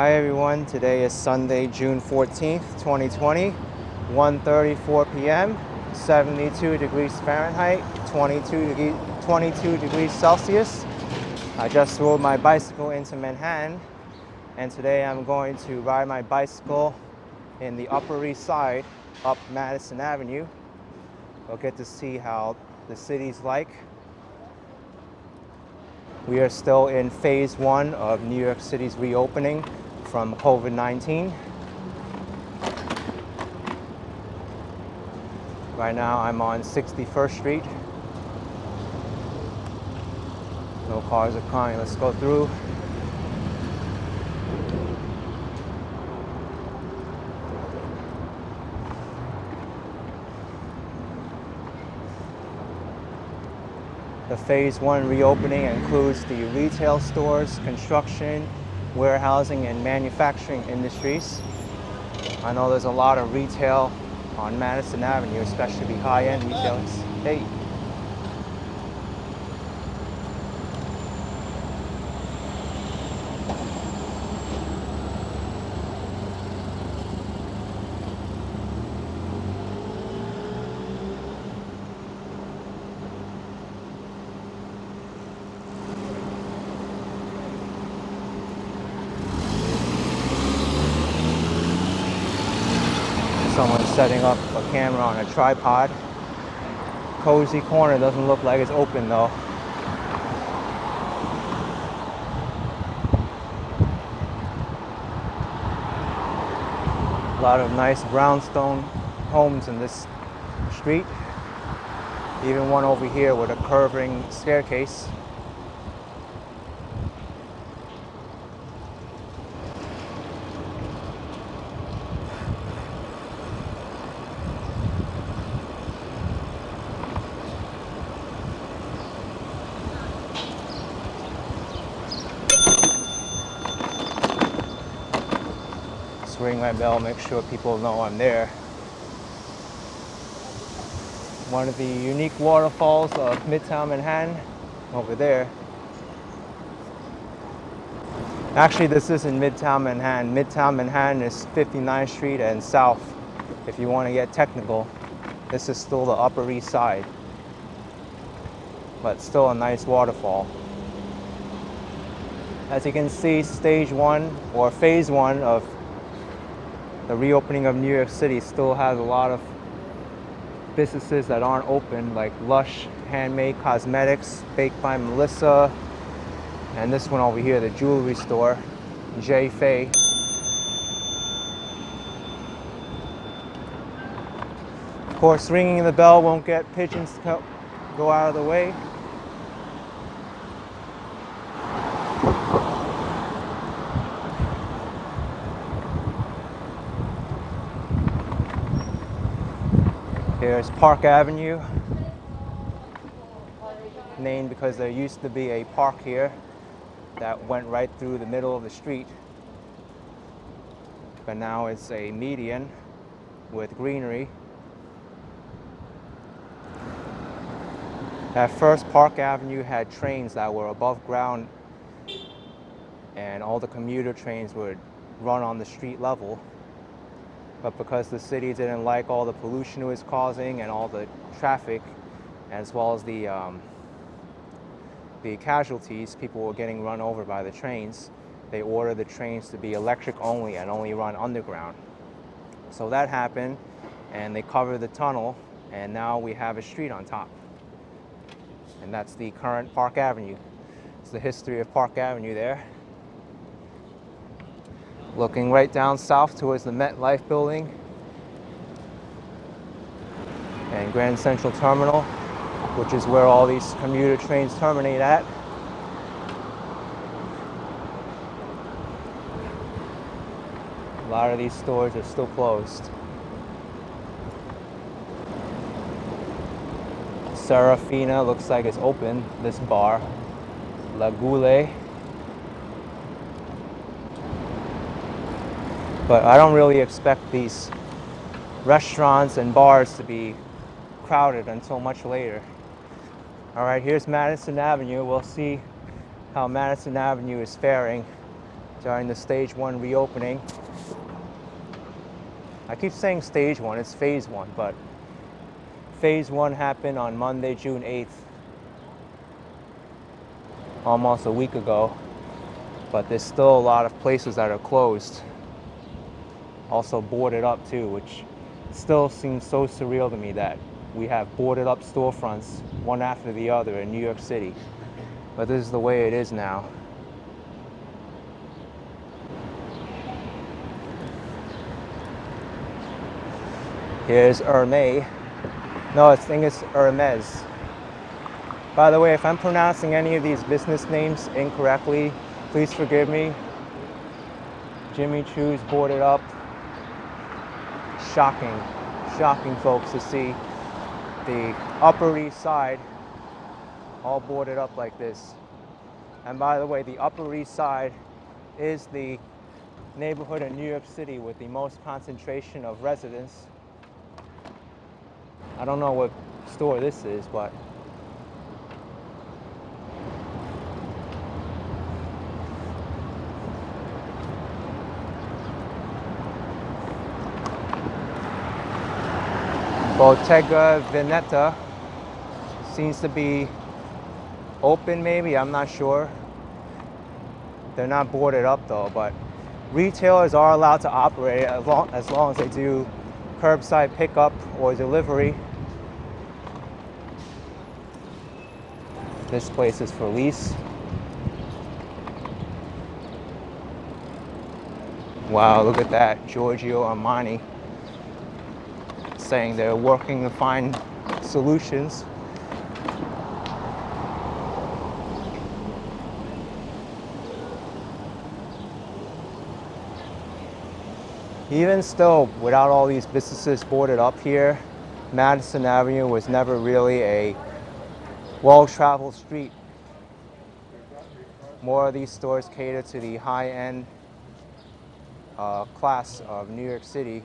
Hi everyone, today is Sunday, June 14th, 2020, 1:34 p.m., 72 degrees Fahrenheit, 22 degrees Celsius. I just rode my bicycle into Manhattan, and today I'm going to ride my bicycle in the Upper East Side, up Madison Avenue. We'll get to see how the city's like. We are still in phase one of New York City's reopening from COVID-19. Right now I'm on 61st Street. No cars are coming. Let's go through. The phase one reopening includes the retail stores, construction, warehousing, and manufacturing industries. I know there's a lot of retail on Madison Avenue, especially high-end retailers. Hey. Someone's setting up a camera on a tripod. Cozy corner doesn't look like it's open though. A lot of nice brownstone homes in this street. Even one over here with a curving staircase. Ring my bell, make sure people know I'm there. One of the unique waterfalls of Midtown Manhattan, over there. Actually, this isn't Midtown Manhattan. Midtown Manhattan is 59th Street and South. If you want to get technical, this is still the Upper East Side, but still a nice waterfall. As you can see, stage one or phase one of the reopening of New York City still has a lot of businesses that aren't open, like Lush Handmade Cosmetics, Baked by Melissa, and this one over here, the jewelry store, J. Fay. Of course, ringing the bell won't get pigeons to go out of the way. Here's Park Avenue, named because there used to be a park here that went right through the middle of the street, but now it's a median with greenery. At first, Park Avenue had trains that were above ground, and all the commuter trains would run on the street level. But because the city didn't like all the pollution it was causing and all the traffic, as well as the casualties, people were getting run over by the trains, they ordered the trains to be electric only and only run underground. So that happened, and they covered the tunnel, and now we have a street on top. And that's the current Park Avenue. It's the history of Park Avenue there. Looking right down south towards the MetLife building and Grand Central Terminal, which is where all these commuter trains terminate at. A lot of these stores are still closed. Serafina looks like it's open, this bar, La Goule. But I don't really expect these restaurants and bars to be crowded until much later. All right, here's Madison Avenue. We'll see how Madison Avenue is faring during the stage 1 reopening. I keep saying stage 1, it's phase 1, but phase 1 happened on Monday, June 8th, almost a week ago, but there's still a lot of places that are closed, also boarded up too, which still seems so surreal to me that we have boarded up storefronts one after the other in New York City. But this is the way it is now. Here's ⁴ No, I think it's ⁴ By the way, if I'm pronouncing any of these business names incorrectly, please forgive me. Jimmy Choo's boarded up. Shocking folks to see the Upper East Side all boarded up like this. And by the way, the Upper East Side is the neighborhood in New York City with the most concentration of residents. I don't know what store this is, but Bottega Veneta seems to be open, maybe, I'm not sure. They're not boarded up though, but retailers are allowed to operate as long as they do curbside pickup or delivery. This place is for lease. Wow, look at that, Giorgio Armani saying they're working to find solutions. Even still, without all these businesses boarded up here, Madison Avenue was never really a well-traveled street. More of these stores cater to the high-end class of New York City.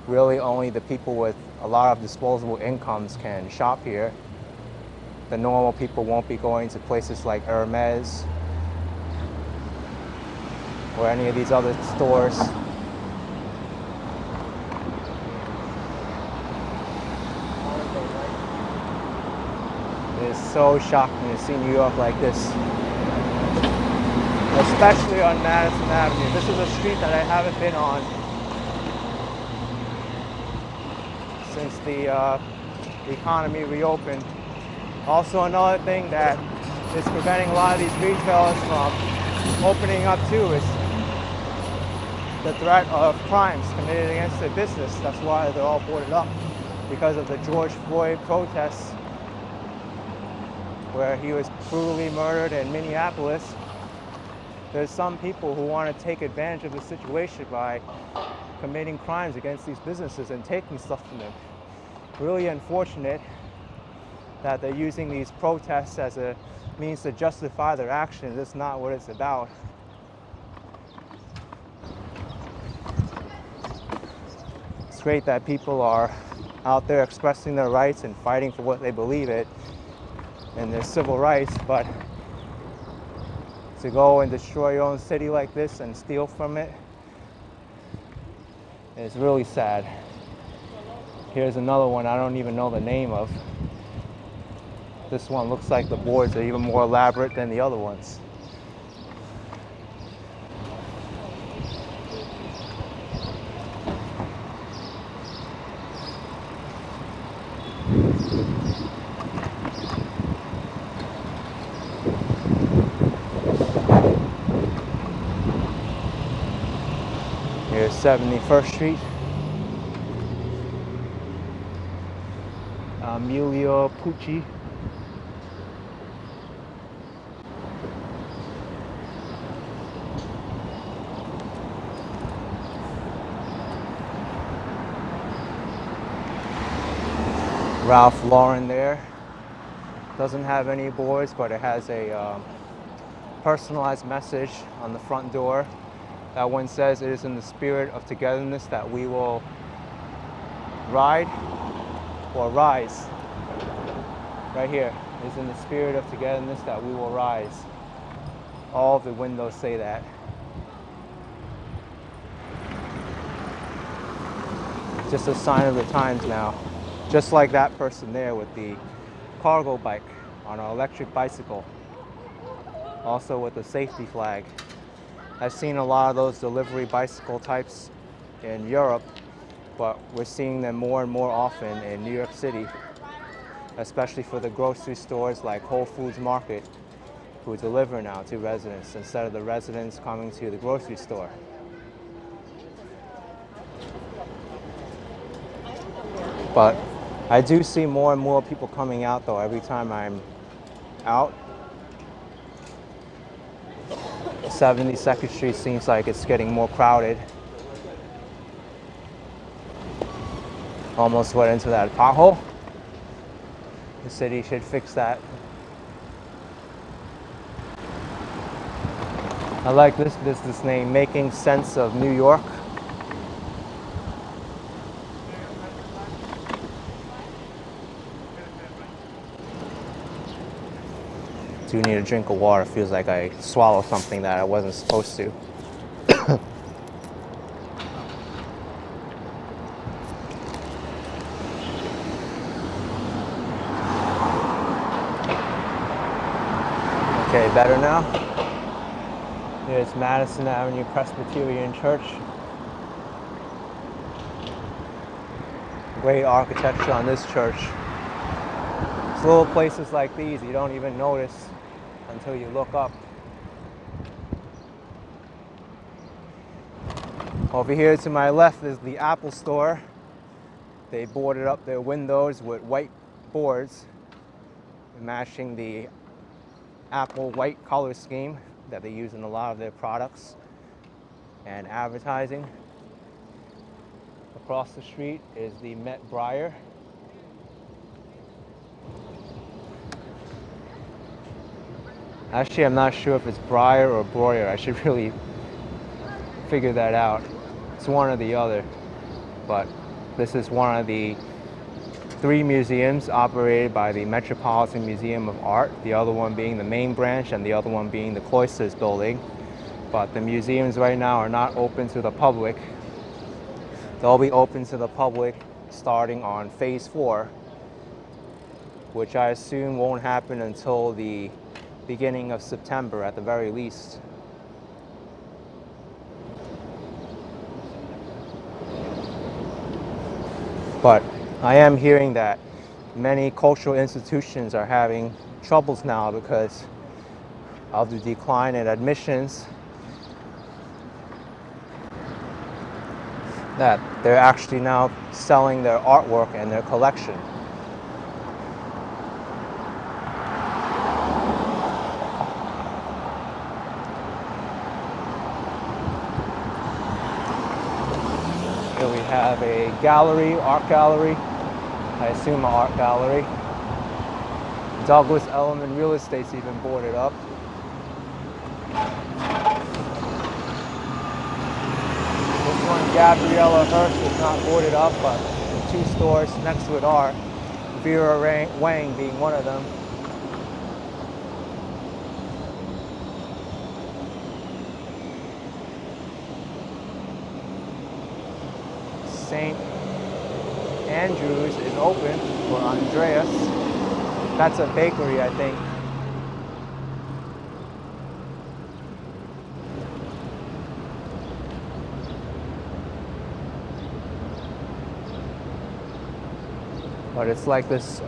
Really only the people with a lot of disposable incomes can shop here. The normal people won't be going to places like ⁴ or any of these other stores. It's so shocking to see New York like this, especially on Madison Avenue. This is a street that I haven't been on since the economy reopened. Also, another thing that is preventing a lot of these retailers from opening up too is the threat of crimes committed against their business. That's why they're all boarded up, because of the George Floyd protests where he was brutally murdered in Minneapolis. There's some people who want to take advantage of the situation by committing crimes against these businesses and taking stuff from them. Really unfortunate that they're using these protests as a means to justify their actions. That's not what it's about. It's great that people are out there expressing their rights and fighting for what they believe in and their civil rights, but to go and destroy your own city like this and steal from it is really sad. Here's another one I don't even know the name of. This one looks like the boards are even more elaborate than the other ones. Here's 71st Street. Emilio Pucci. Ralph Lauren there. Doesn't have any boards, but it has a personalized message on the front door. That one says, "It is in the spirit of togetherness that we will ride or rise." Right here. It is in the spirit of togetherness that we will rise. All of the windows say that. Just a sign of the times now. Just like that person there with the cargo bike on an electric bicycle. Also with the safety flag. I've seen a lot of those delivery bicycle types in Europe, but we're seeing them more and more often in New York City, especially for the grocery stores like Whole Foods Market, who deliver now to residents instead of the residents coming to the grocery store. But I do see more and more people coming out though every time I'm out. 72nd Street seems like it's getting more crowded. Almost went into that pothole. The city should fix that. I like this business name, Making Sense of New York. Do need a drink of water. Feels like I swallowed something that I wasn't supposed to. Okay, better now. Here's Madison Avenue Presbyterian Church. Great architecture on this church. It's little places like these you don't even notice until you look up. Over here to my left is the Apple store. They boarded up their windows with white boards, matching the Apple white color scheme that they use in a lot of their products and advertising. Across the street is the Met Briar. Actually, I'm not sure if it's Briar or Breuer. I should really figure that out. It's one or the other. But this is one of the 3 museums operated by the Metropolitan Museum of Art, the other one being the main branch and the other one being the Cloisters building. But the museums right now are not open to the public. They'll be open to the public starting on phase 4, which I assume won't happen until the beginning of September at the very least. But I am hearing that many cultural institutions are having troubles now because of the decline in admissions, that they're actually now selling their artwork and their collection. Here we have a gallery, art gallery. I assume an art gallery. Douglas Elliman Real Estate's even boarded up. This one, Gabriella Hearst, is not boarded up, but the 2 stores next to it are. Vera Wang being one of them. St. Andrews is open for Andreas. That's a bakery, I think. But it's like this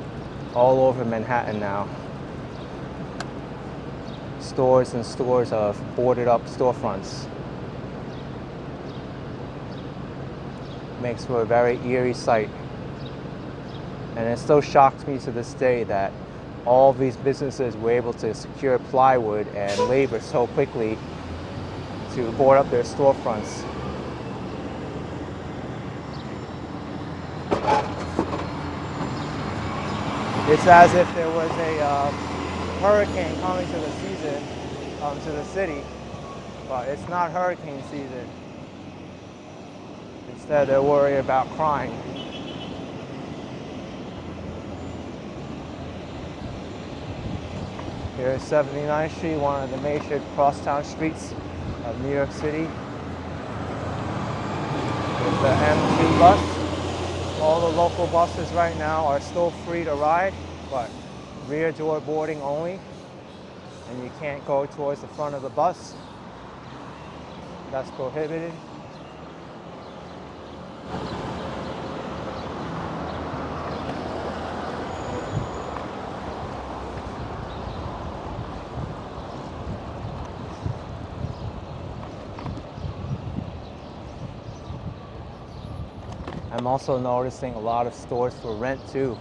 all over Manhattan now. Stores and stores of boarded up storefronts. Makes for a very eerie sight. And it still shocks me to this day that all of these businesses were able to secure plywood and labor so quickly to board up their storefronts. It's as if there was a hurricane coming to the season, to the city, but it's not hurricane season. Instead, they're worried about crime. Here's 79th Street, one of the major crosstown streets of New York City. With the M2 bus. All the local buses right now are still free to ride, but rear door boarding only. And you can't go towards the front of the bus. That's prohibited. I'm also noticing a lot of stores for rent too.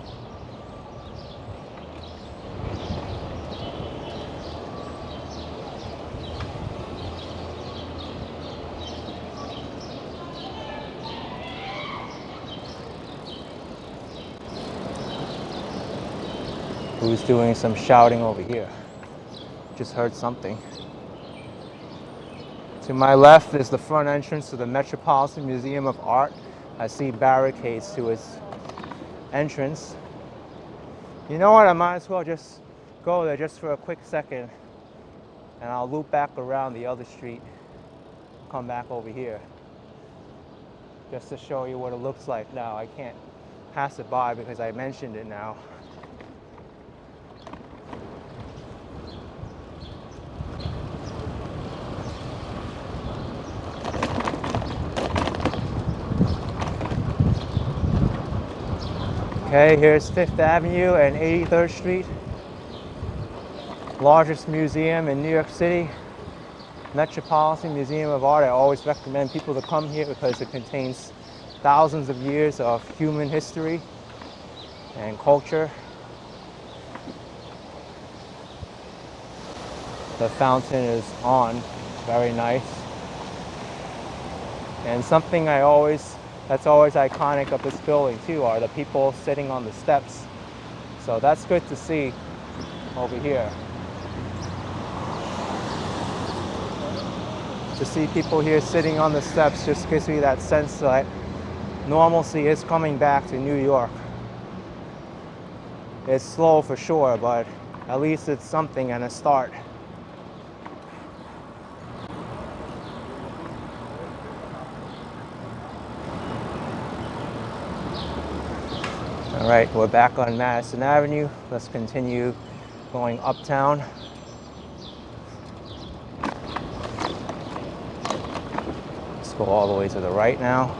Who's doing some shouting over here? Just heard something. To my left is the front entrance to the Metropolitan Museum of Art. I see barricades to its entrance. You know what? I might as well just go there just for a quick second, and I'll loop back around the other street, come back over here, just to show you what it looks like now. I can't pass it by because I mentioned it now. Okay, here's 5th Avenue and 83rd Street. Largest museum in New York City. Metropolitan Museum of Art. I always recommend people to come here because it contains thousands of years of human history and culture. The fountain is on, very nice. And something that's always iconic of this building too are the people sitting on the steps. So that's good to see over here. To see people here sitting on the steps just gives me that sense that normalcy is coming back to New York. It's slow for sure, but at least it's something and a start. All right, we're back on Madison Avenue. Let's continue going uptown. Let's go all the way to the right now.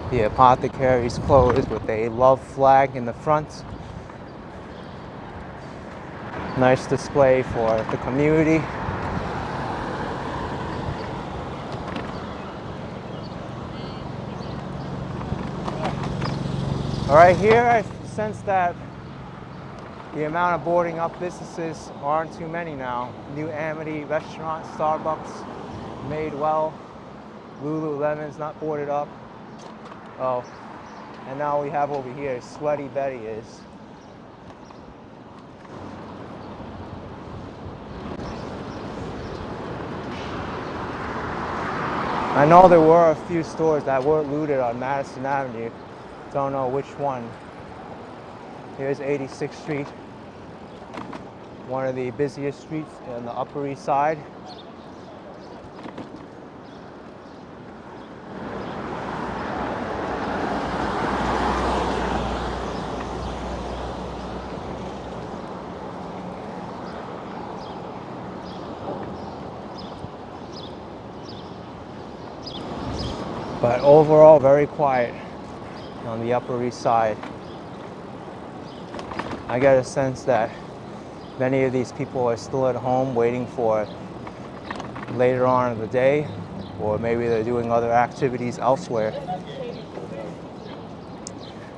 The apothecary's closed with a love flag in the front. Nice display for the community. All right, here I sense that the amount of boarding up businesses aren't too many now. New Amity restaurant, Starbucks, Madewell, Lululemon's not boarded up. Oh, and now we have over here, Sweaty Betty is. I know there were a few stores that were looted on Madison Avenue. Don't know which one. Here's 86th Street, one of the busiest streets on the Upper East Side. But overall, very quiet on the Upper East Side. I get a sense that many of these people are still at home waiting for later on in the day, or maybe they're doing other activities elsewhere.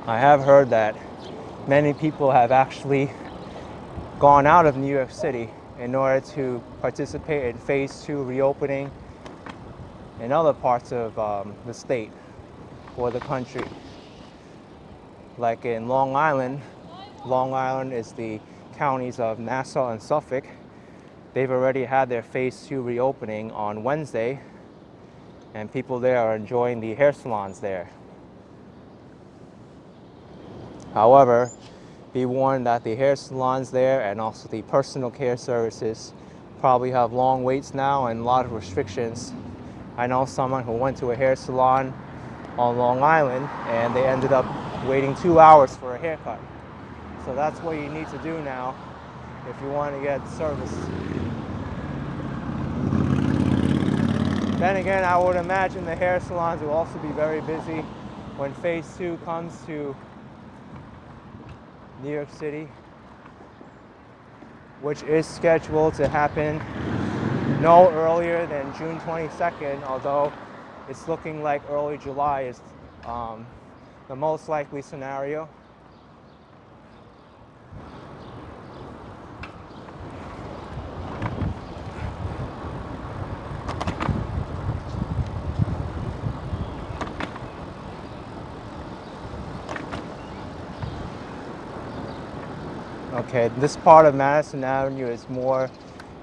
I have heard that many people have actually gone out of New York City in order to participate in Phase 2 reopening in other parts of the state or the country. Like in Long Island. Long Island is the counties of Nassau and Suffolk. they've already had their phase 2 reopening on Wednesday, and people there are enjoying the hair salons there. However, be warned that the hair salons there and also the personal care services probably have long waits now and a lot of restrictions. I know someone who went to a hair salon on Long Island and they ended up waiting 2 hours for a haircut. So that's what you need to do now if you want to get service. Then again, I would imagine the hair salons will also be very busy when phase 2 comes to New York City, which is scheduled to happen no earlier than June 22nd, although it's looking like early July is the most likely scenario. Okay, this part of Madison Avenue is more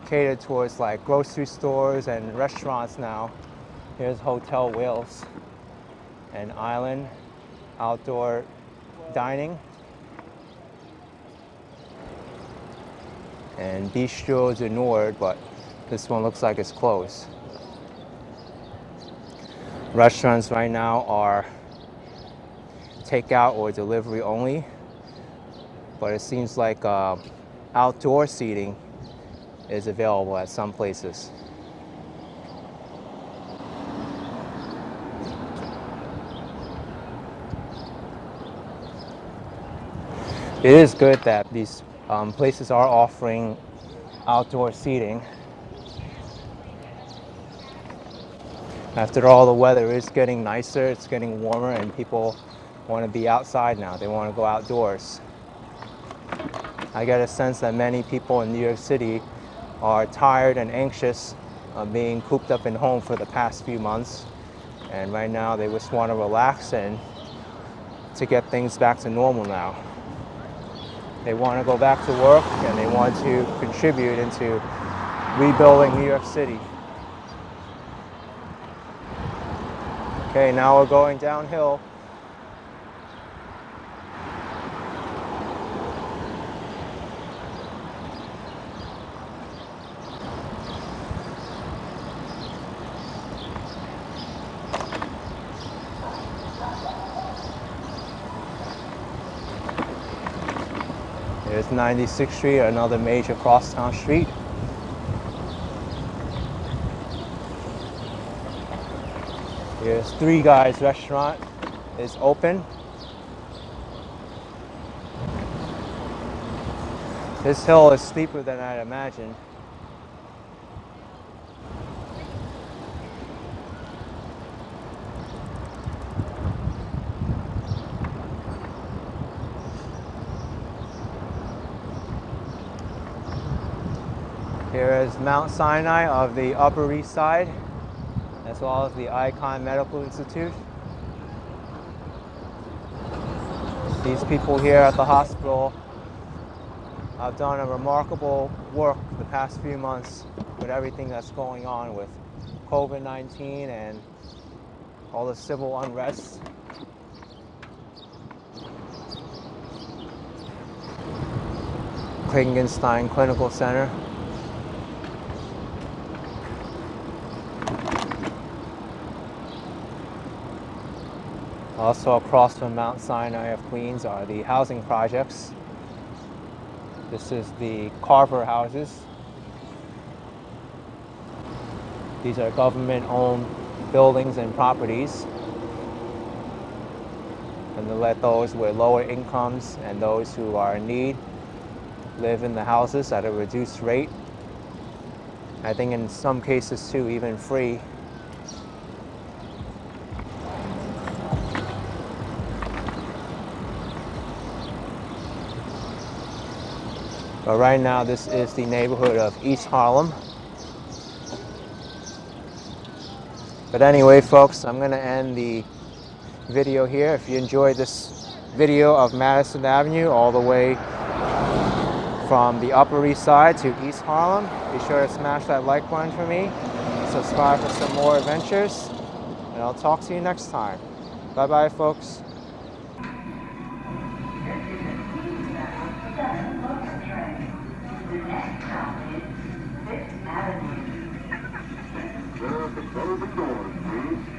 catered towards like grocery stores and restaurants now. Here's Hotel Wales, an island, outdoor dining, and Bistro du Nord, but this one looks like it's closed. Restaurants right now are takeout or delivery only, but it seems like outdoor seating is available at some places. It is good that these places are offering outdoor seating. After all, the weather is getting nicer, it's getting warmer, and people want to be outside now. They want to go outdoors. I get a sense that many people in New York City are tired and anxious of being cooped up in home for the past few months. And right now they just want to relax and to get things back to normal now. They want to go back to work and they want to contribute into rebuilding New York City. Okay, now we're going downhill. There's 96th Street, another major crosstown street. Here's Three Guys restaurant is open. This hill is steeper than I'd imagined. Here is Mount Sinai of the Upper East Side, as well as the Icon Medical Institute. These people here at the hospital have done a remarkable work the past few months with everything that's going on with COVID-19 and all the civil unrest. Klingenstein Clinical Center. Also across from Mount Sinai of Queens are the housing projects. This is the Carver houses. These are government-owned buildings and properties. And they let those with lower incomes and those who are in need live in the houses at a reduced rate. I think in some cases too, even free. But right now, this is the neighborhood of East Harlem. But anyway, folks, I'm going to end the video here. If you enjoyed this video of Madison Avenue all the way from the Upper East Side to East Harlem. Be sure to smash that like button for me. Subscribe for some more adventures. And I'll talk to you next time. Bye-bye, folks. Close the doors, please.